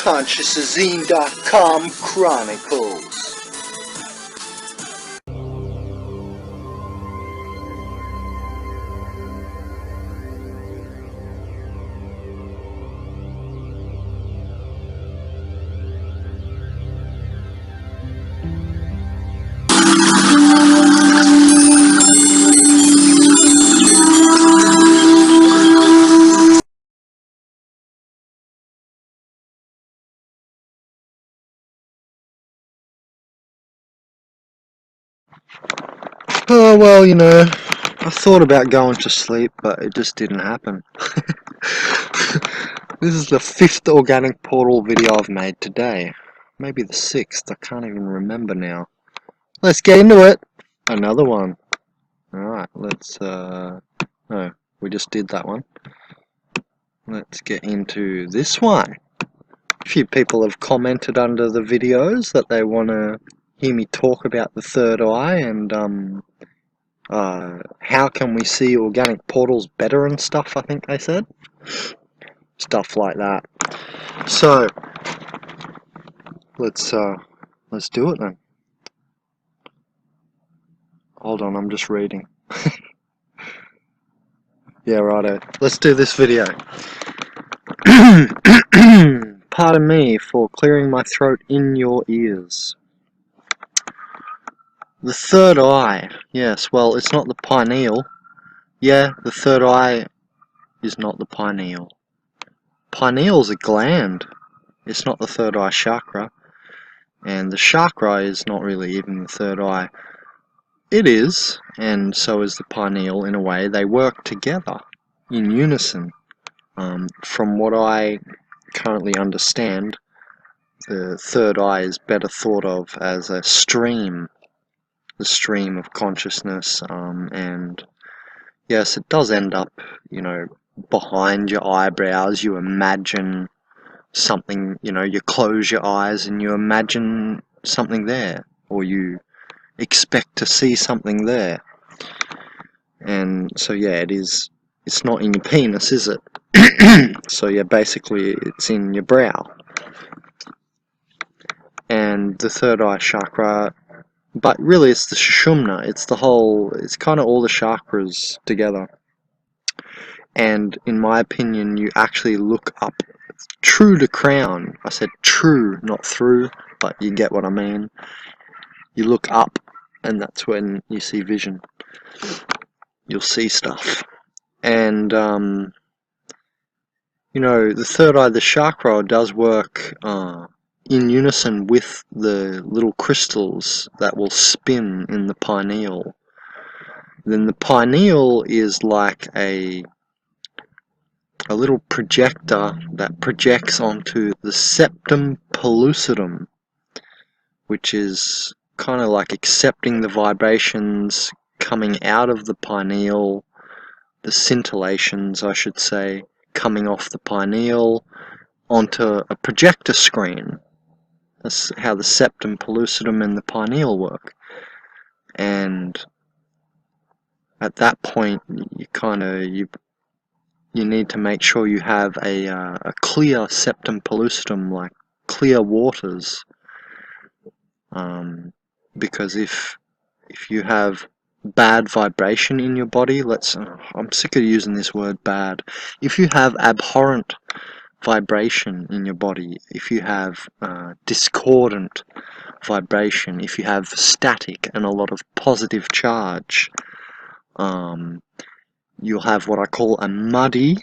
ConsciousZine.com Chronicles. Oh, well, you know, I thought about going to sleep, but it just didn't happen. This is the 5th organic portal video I've made today. Maybe the 6th, I can't even remember now. Let's get into it! Another one. Alright, let's, no, we just did that one. Let's get into this one. A few people have commented under the videos that they want to hear me talk about the third eye and, how can we see organic portals better and stuff, I think they said. Stuff like that. So, let's do it then. Hold on, I'm just reading. Yeah, righto. Let's do this video. Pardon me for clearing my throat in your ears. The third eye. Yes, well, it's not the pineal. Yeah, the third eye is not the pineal. Pineal's a gland. It's not the third eye chakra. And the chakra is not really even the third eye. It is, and so is the pineal in a way. They work together in unison. From what I currently understand, the third eye is better thought of as a stream. The stream of consciousness, and yes, it does end up, you know, behind your eyebrows. You imagine something, you know, you close your eyes and you imagine something there, or you expect to see something there. And so yeah, it's not in your penis, is it? So yeah, basically it's in your brow. And the third eye chakra, but really it's the Sushumna, it's kind of all the chakras together. And in my opinion, you actually look up true to crown. I said true, not through, but you get what I mean. You look up, and that's when you see vision. You'll see stuff. And, you know, the third eye, the chakra, does work in unison with the little crystals that will spin in the pineal. Then the pineal is like a little projector that projects onto the septum pellucidum, which is kind of like accepting the vibrations coming out of the pineal, the scintillations, I should say, coming off the pineal onto a projector screen. That's how the septum pellucidum and the pineal work. And at that point, you need to make sure you have a clear septum pellucidum, like clear waters, because if you have bad vibration in your body, I'm sick of using this word bad. If you have abhorrent vibration in your body, if you have discordant vibration, if you have static and a lot of positive charge, you'll have what I call a muddy,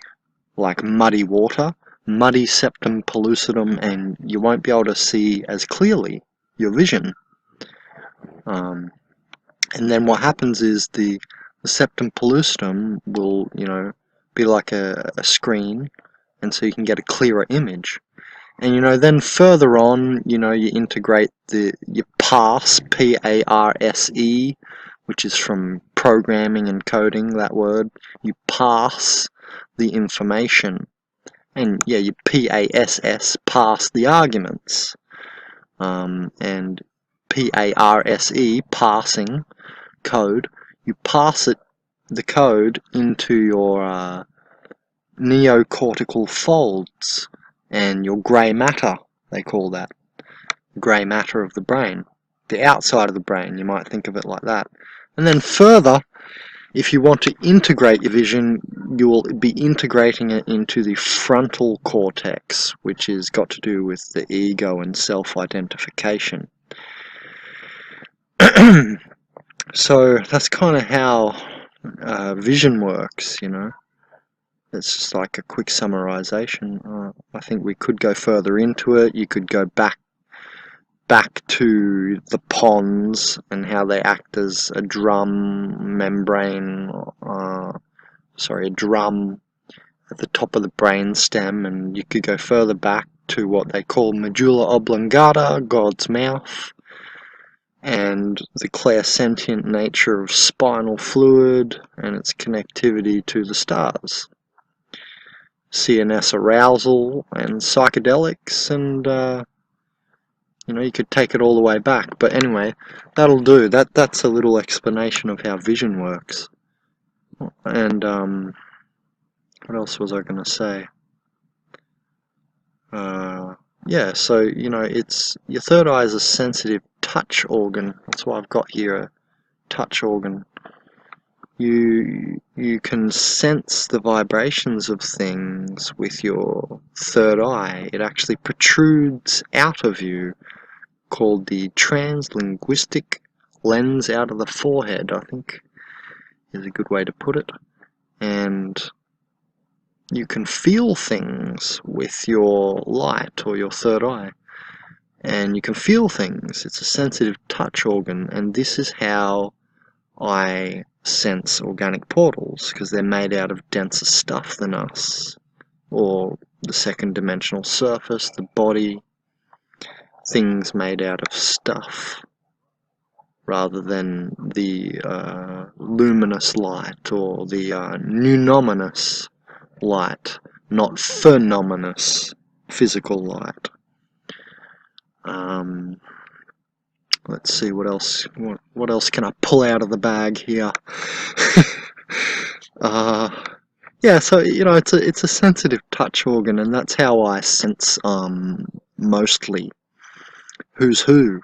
like muddy water, muddy septum pellucidum, and you won't be able to see as clearly your vision. And then what happens is the septum pellucidum will, you know, be like a screen, and so you can get a clearer image. And, you know, then further on, you know, you integrate your PARSE, P-A-R-S-E, which is from programming and coding, that word. You parse the information. And, yeah, you P-A-S-S, parse the arguments. And P-A-R-S-E, parsing, code. You parse the code into your neocortical folds and your grey matter they call that. Grey matter of the brain. The outside of the brain, you might think of it like that. And then further, if you want to integrate your vision, you will be integrating it into the frontal cortex, which is got to do with the ego and self-identification. So that's kind of how vision works, you know. It's just like a quick summarization. I think we could go further into it. You could go back to the pons and how they act as a drum membrane, a drum at the top of the brain stem, and you could go further back to what they call medulla oblongata, God's mouth, and the clairsentient nature of spinal fluid and its connectivity to the stars. CNS arousal and psychedelics, and you know, you could take it all the way back. But anyway, that'll do. That's a little explanation of how vision works. And what else was I going to say? Yeah, so, you know, it's your third eye is a sensitive touch organ. That's why I've got here a touch organ. You can sense the vibrations of things with your third eye. It actually protrudes out of you, called the translinguistic lens out of the forehead, I think is a good way to put it. And you can feel things with your light or your third eye. And you can feel things. It's a sensitive touch organ, and this is how I sense organic portals, because they're made out of denser stuff than us, or the second dimensional surface, the body, things made out of stuff, rather than the luminous light or the numinous light, not phenomenous physical light. Let's see what else. What else can I pull out of the bag here? Yeah, so you know, it's a sensitive touch organ, and that's how I sense mostly who's who.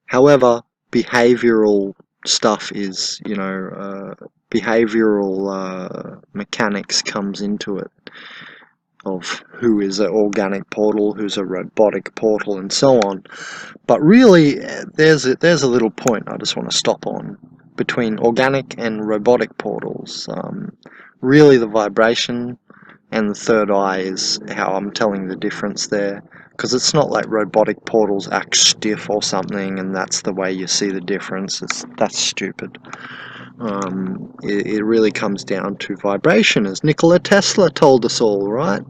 However, behavioral stuff is, you know, behavioral mechanics comes into it, of who is an organic portal, who's a robotic portal, and so on. But really, there's a little point I just want to stop on between organic and robotic portals. Really, the vibration and the third eye is how I'm telling the difference there, because it's not like robotic portals act stiff or something and that's the way you see the difference. That's stupid. It really comes down to vibration, as Nikola Tesla told us all, right?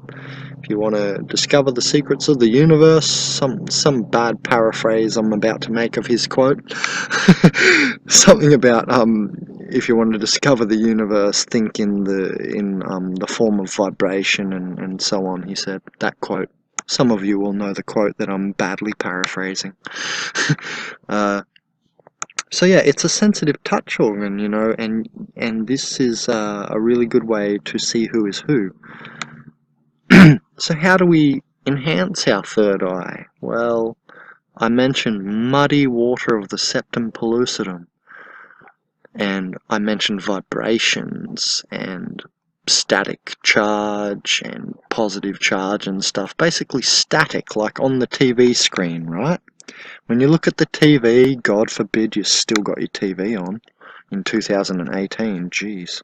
If you want to discover the secrets of the universe, some bad paraphrase I'm about to make of his quote, something about if you want to discover the universe, think in the form of vibration and so on. He said that quote. Some of you will know the quote that I'm badly paraphrasing. So yeah, it's a sensitive touch organ, you know, and this is a really good way to see who is who. So how do we enhance our third eye? Well, I mentioned muddy water of the septum pellucidum, and I mentioned vibrations and static charge and positive charge and stuff. Basically static, like on the TV screen, right? When you look at the TV, God forbid you still got your TV on in 2018, jeez.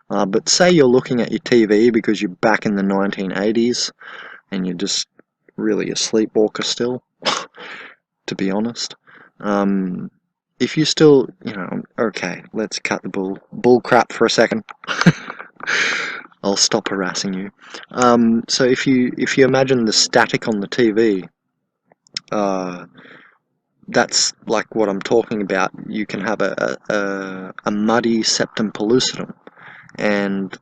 But say you're looking at your TV because you're back in the 1980s and you're just really a sleepwalker still, to be honest. If you still, you know, okay, let's cut the bull crap for a second. I'll stop harassing you. So if you imagine the static on the TV, that's like what I'm talking about. You can have a muddy septum pellucidum, and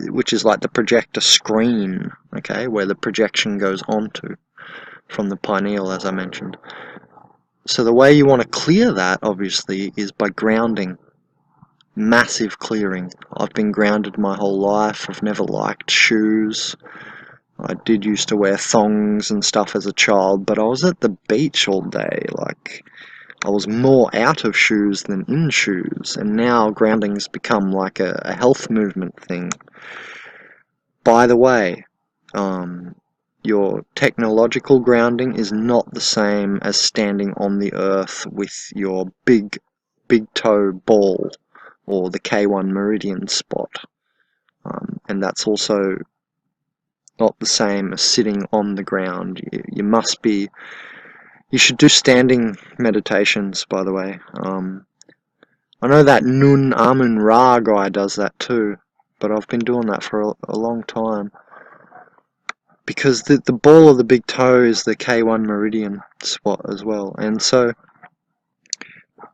which is like the projector screen, okay, where the projection goes onto from the pineal, as I mentioned. So the way you want to clear that, obviously, is by grounding. Massive clearing. I've been grounded my whole life. I've never liked shoes. I did used to wear thongs and stuff as a child, but I was at the beach all day. Like, I was more out of shoes than in shoes, and now grounding's become like a health movement thing. By the way, your technological grounding is not the same as standing on the earth with your big toe ball or the K1 meridian spot. And that's also not the same as sitting on the ground. You should do standing meditations, by the way. I know that Nun Amun Ra guy does that too, but I've been doing that for a long time. Because the ball of the big toe is the K1 meridian spot as well. And so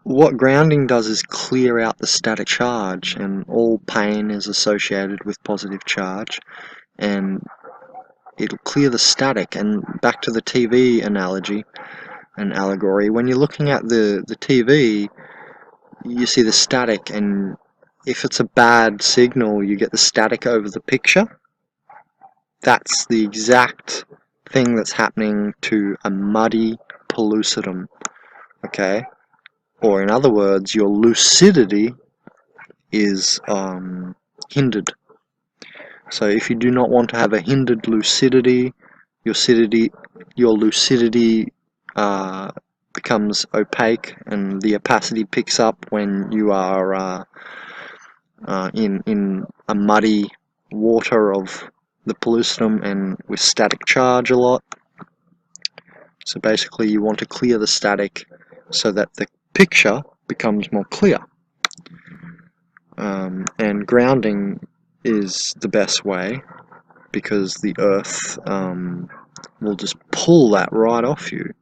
what grounding does is clear out the static charge, and all pain is associated with positive charge, and it'll clear the static. And back to the TV analogy and allegory, when you're looking at the TV, you see the static, and if it's a bad signal, you get the static over the picture. That's the exact thing that's happening to a muddy pellucidum, okay? Or in other words, your lucidity is hindered. So if you do not want to have a hindered lucidity, your lucidity becomes opaque, and the opacity picks up when you are in a muddy water of the pellucidum and with static charge a lot. So basically you want to clear the static so that the picture becomes more clear. And grounding is the best way, because the earth will just pull that right off you.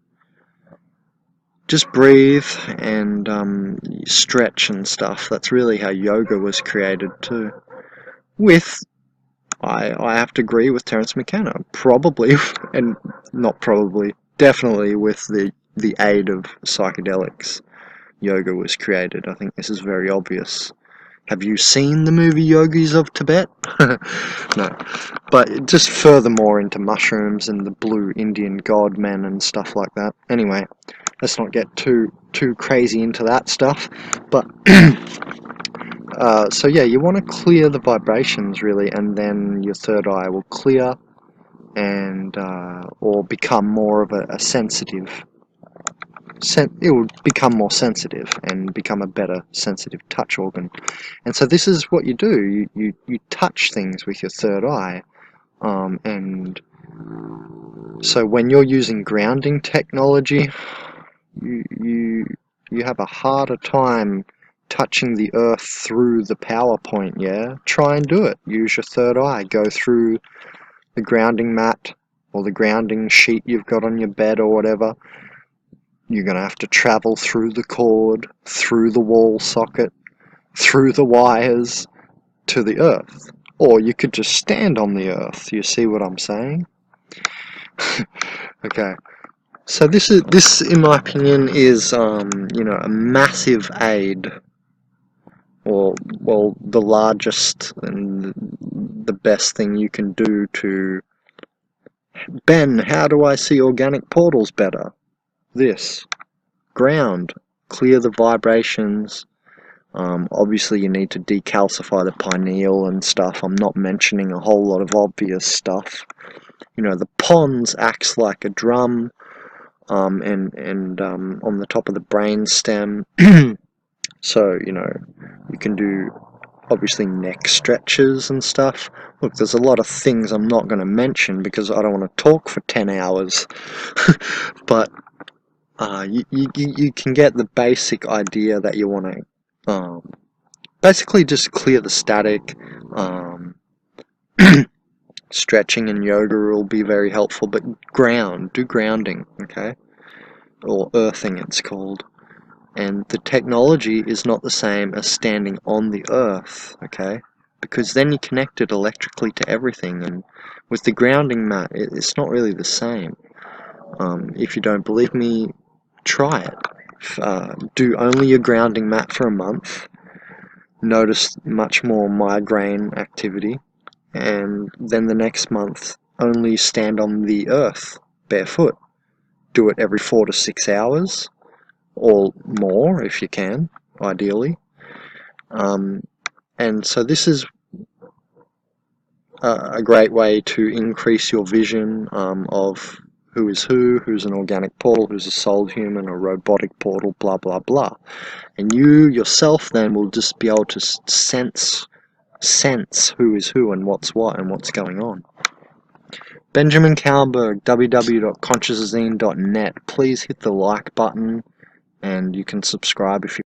Just breathe and stretch and stuff. That's really how yoga was created too. I have to agree with Terence McKenna, probably, and not probably, definitely with the aid of psychedelics, yoga was created. I think this is very obvious. Have you seen the movie Yogis of Tibet? No. But just furthermore into mushrooms and the blue Indian god men and stuff like that. Anyway, let's not get too crazy into that stuff. But so yeah, you want to clear the vibrations really, and then your third eye will clear and or become more of a sensitive. It will become more sensitive and become a better sensitive touch organ. And so this is what you do. You touch things with your third eye, and so when you're using grounding technology, you have a harder time touching the earth through the power point. Yeah, try and do it. Use your third eye. Go through the grounding mat or the grounding sheet you've got on your bed or whatever. You're going to have to travel through the cord, through the wall socket, through the wires to the earth. Or you could just stand on the earth. You see what I'm saying? Okay. So this, in my opinion, is a massive aid, or well, the largest and the best thing you can do to Ben. How do I see organic portals better? This. Ground. Clear the vibrations. Obviously you need to decalcify the pineal and stuff. I'm not mentioning a whole lot of obvious stuff. The pons acts like a drum, and on the top of the brain stem. So, you can do obviously neck stretches and stuff. Look, there's a lot of things I'm not going to mention because I don't want to talk for 10 hours. But you can get the basic idea that you want to basically just clear the static. Stretching and yoga will be very helpful, but do grounding, okay? Or earthing it's called. And the technology is not the same as standing on the earth, okay? Because then you connect it electrically to everything, and with the grounding mat, it's not really the same. If you don't believe me, try it. Do only your grounding mat for a month. Notice much more migraine activity, and then the next month only stand on the earth barefoot. Do it every 4 to 6 hours, or more if you can, ideally. And so this is a great way to increase your vision of who is who, who's an organic portal, who's a soul human, a robotic portal, blah blah blah. And you yourself then will just be able to sense who is who and what's what and what's going on. Benjamin Cowberg, www.consciouszine.net. Please hit the like button, and you can subscribe if you